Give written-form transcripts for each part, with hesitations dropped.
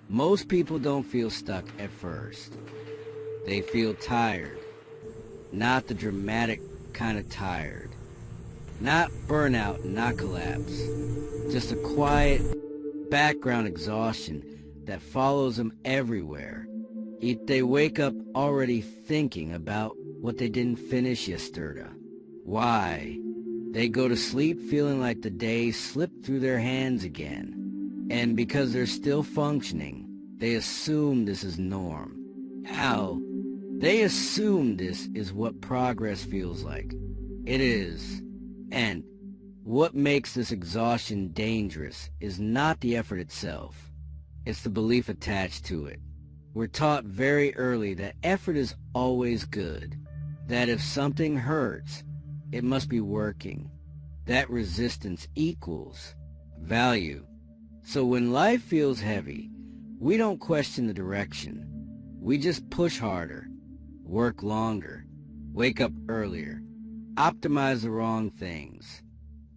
Most people don't feel stuck at first. They feel tired. Not the dramatic kind of tired. Not burnout, not collapse. Just a quiet background exhaustion that follows them everywhere. They wake up already thinking about what they didn't finish yesterday. Why? They go to sleep feeling like the day slipped through their hands again. And because they're still functioning, they assume this is norm. How? They assume this is what progress feels like. It is. And what makes this exhaustion dangerous is not the effort itself. It's the belief attached to it. We're taught very early that effort is always good. That if something hurts, it must be working. That resistance equals value. So when life feels heavy, we don't question the direction. We just push harder, work longer, wake up earlier, optimize the wrong things.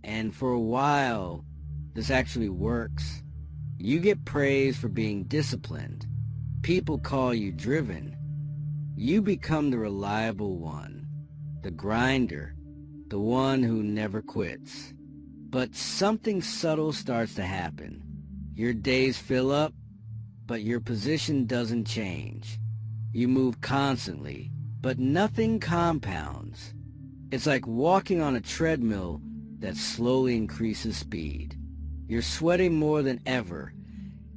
And for a while, this actually works. You get praise for being disciplined. People call you driven. You become the reliable one, the grinder, the one who never quits. But something subtle starts to happen. Your days fill up, but your position doesn't change. You move constantly, but nothing compounds. It's like walking on a treadmill that slowly increases speed. You're sweating more than ever,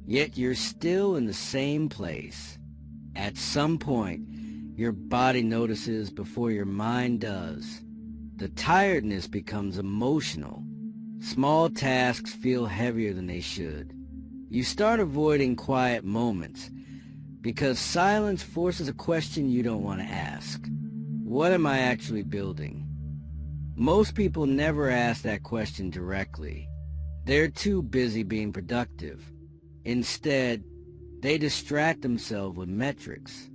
yet you're still in the same place. At some point, your body notices before your mind does. The tiredness becomes emotional. Small tasks feel heavier than they should. You start avoiding quiet moments because silence forces a question you don't want to ask. What am I actually building? Most people never ask that question directly. They're too busy being productive. Instead, they distract themselves with metrics.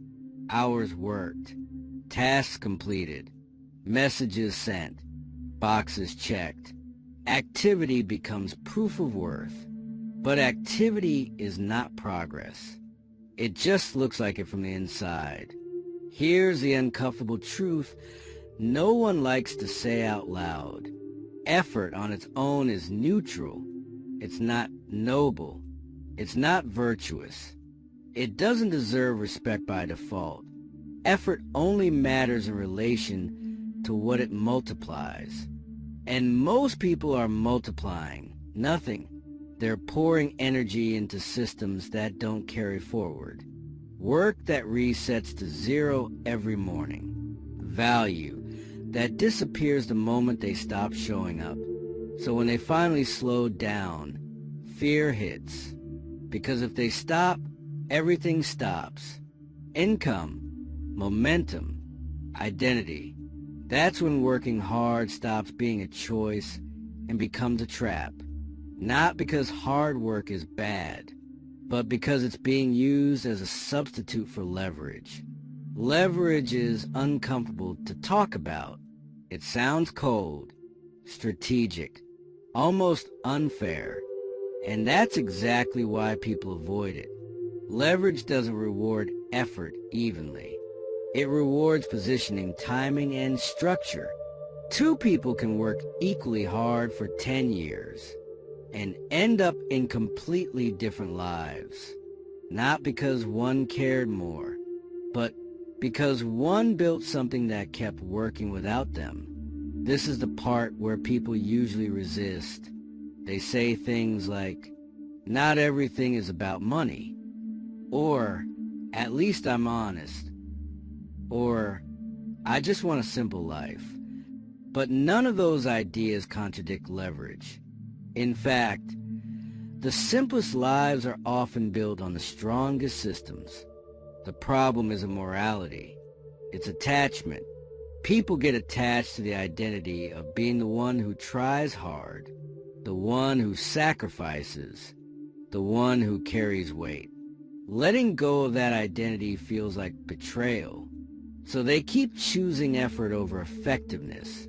Hours worked, tasks completed, messages sent, boxes checked. Activity becomes proof of worth. But activity is not progress. It just looks like it from the inside. Here's the uncomfortable truth no one likes to say out loud. Effort on its own is neutral. It's not noble. It's not virtuous. It doesn't deserve respect by default. Effort only matters in relation to what it multiplies. And most people are multiplying nothing. They're pouring energy into systems that don't carry forward. Work that resets to zero every morning. Value that disappears the moment they stop showing up. So when they finally slow down, fear hits. Because if they stop, everything stops. Income, momentum, identity. That's when working hard stops being a choice and becomes a trap. Not because hard work is bad, but because it's being used as a substitute for leverage. Leverage is uncomfortable to talk about. It sounds cold, strategic, almost unfair. And that's exactly why people avoid it. Leverage doesn't reward effort evenly. It rewards positioning, timing, and structure. Two people can work equally hard for 10 years and end up in completely different lives. Not because one cared more, but because one built something that kept working without them. This is the part where people usually resist. They say things like, not everything is about money, or at least I'm honest, or I just want a simple life. But none of those ideas contradict leverage. In fact, the simplest lives are often built on the strongest systems. The problem isn't morality, it's attachment. People get attached to the identity of being the one who tries hard, the one who sacrifices, the one who carries weight. Letting go of that identity feels like betrayal. So they keep choosing effort over effectiveness,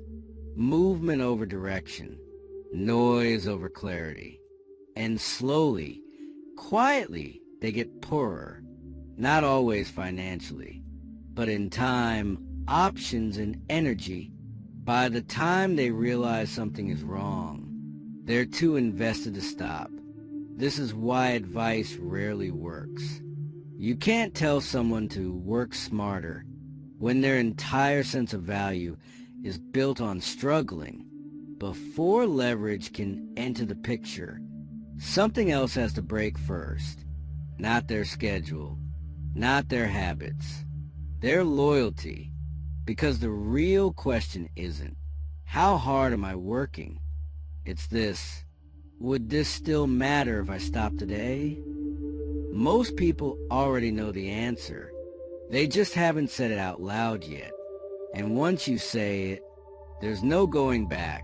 movement over direction, noise over clarity. And slowly, quietly, they get poorer. Not always financially, but in time, options, and energy. By the time they realize something is wrong, they're too invested to stop. This is why advice rarely works. You can't tell someone to work smarter when their entire sense of value is built on struggling. Before leverage can enter the picture, something else has to break first. Not their schedule, not their habits, their loyalty. Because the real question isn't, how hard am I working? It's this, would this still matter if I stopped today? Most people already know the answer. They just haven't said it out loud yet. And once you say it, there's no going back.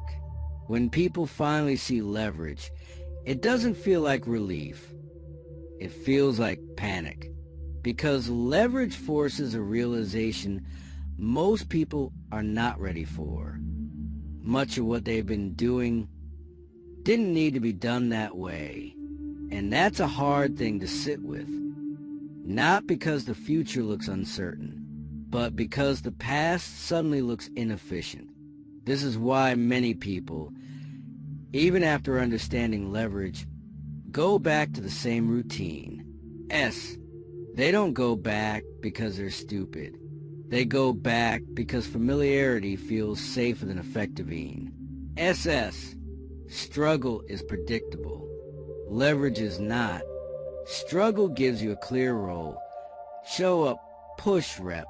When people finally see leverage, it doesn't feel like relief. It feels like panic. Because leverage forces a realization most people are not ready for. Much of what they've been doing didn't need to be done that way. And that's a hard thing to sit with. Not because the future looks uncertain, but because the past suddenly looks inefficient. This is why many people, even after understanding leverage, go back to the same routine. They don't go back because they're stupid. They go back because familiarity feels safer than effectivine. Struggle is predictable. Leverage is not. Struggle gives you a clear role. Show up, push rep,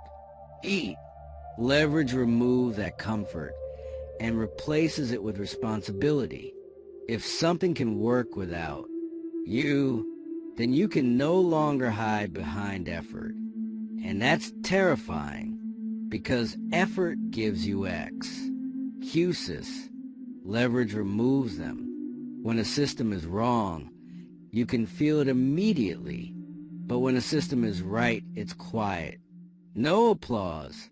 eat. Leverage removes that comfort and replaces it with responsibility. If something can work without you, then you can no longer hide behind effort. And that's terrifying, because effort gives you X. Cusis. Leverage removes them. When a system is wrong, you can feel it immediately. But when a system is right, it's quiet. No applause.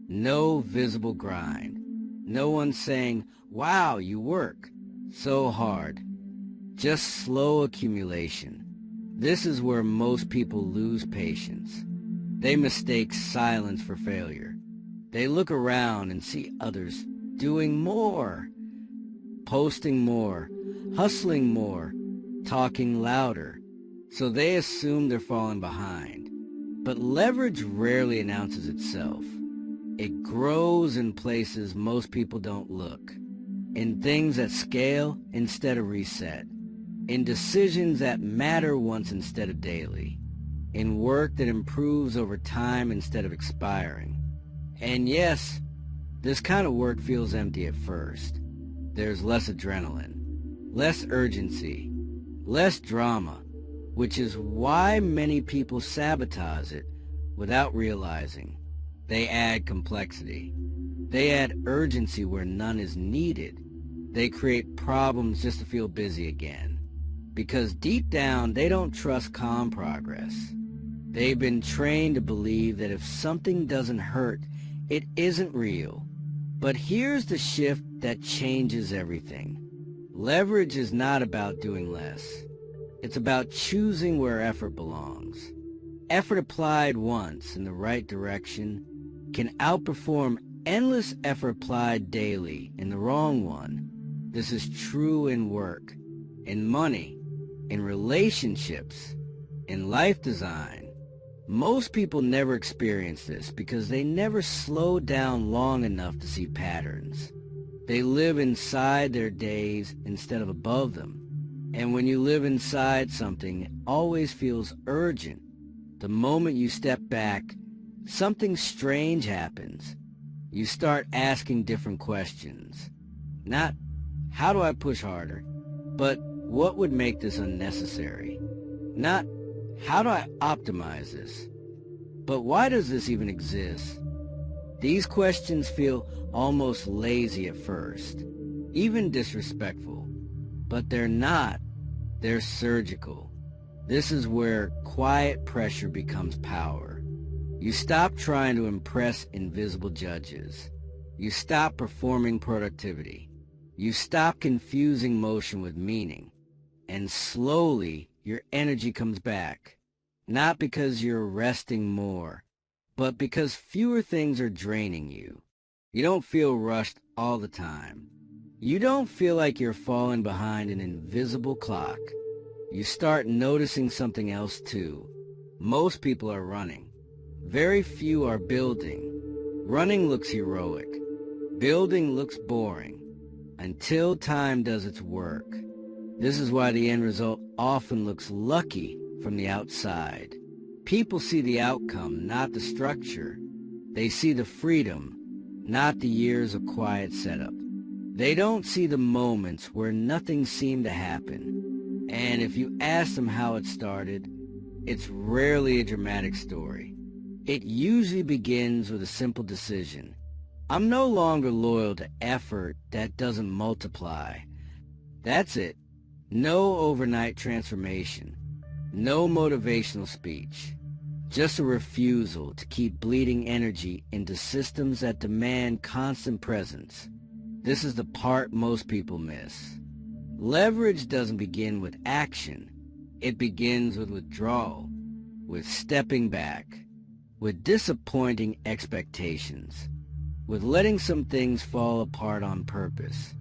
No visible grind. No one saying, wow, you work so hard. Just slow accumulation. This is where most people lose patience. They mistake silence for failure. They look around and see others doing more, posting more, hustling more, talking louder. So they assume they're falling behind. But leverage rarely announces itself. It grows in places most people don't look. In things that scale instead of reset. In decisions that matter once instead of daily. In work that improves over time instead of expiring. And yes, this kind of work feels empty at first. There's less adrenaline, less urgency, less drama, which is why many people sabotage it without realizing. They add complexity. They add urgency where none is needed. They create problems just to feel busy again. Because deep down, they don't trust calm progress. They've been trained to believe that if something doesn't hurt, it isn't real. But here's the shift that changes everything. Leverage is not about doing less. It's about choosing where effort belongs. Effort applied once in the right direction can outperform endless effort applied daily in the wrong one. This is true in work, in money, in relationships, in life design. Most people never experience this because they never slow down long enough to see patterns. They live inside their days instead of above them. And when you live inside something, it always feels urgent. The moment you step back, something strange happens. You start asking different questions. Not, how do I push harder? But what would make this unnecessary? Not, how do I optimize this? But why does this even exist? These questions feel almost lazy at first, even disrespectful. But they're not. They're surgical. This is where quiet pressure becomes power. You stop trying to impress invisible judges. You stop performing productivity. You stop confusing motion with meaning. And slowly, your energy comes back. Not because you're resting more, but because fewer things are draining you. You don't feel rushed all the time. You don't feel like you're falling behind an invisible clock. You start noticing something else too. Most people are running. Very few are building. Running looks heroic. Building looks boring. Until time does its work. This is why the end result often looks lucky from the outside. People see the outcome, not the structure. They see the freedom, not the years of quiet setup. They don't see the moments where nothing seemed to happen. And if you ask them how it started, it's rarely a dramatic story. It usually begins with a simple decision. I'm no longer loyal to effort that doesn't multiply. That's it. No overnight transformation. No motivational speech. Just a refusal to keep bleeding energy into systems that demand constant presence. This is the part most people miss. Leverage doesn't begin with action. It begins with withdrawal, with stepping back, with disappointing expectations, with letting some things fall apart on purpose.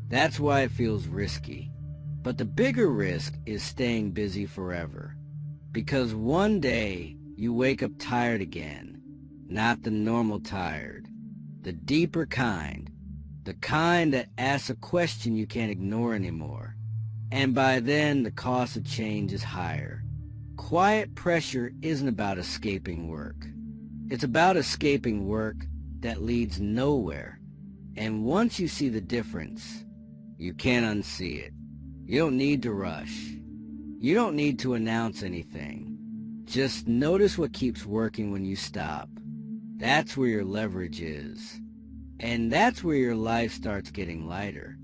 That's why it feels risky. But the bigger risk is staying busy forever. Because one day you wake up tired again, not the normal tired, the deeper kind, the kind that asks a question you can't ignore anymore. And by then the cost of change is higher. Quiet pressure isn't about escaping work. It's about escaping work that leads nowhere. And once you see the difference, you can't unsee it. You don't need to rush. You don't need to announce anything. Just notice what keeps working when you stop. That's where your leverage is. And that's where your life starts getting lighter.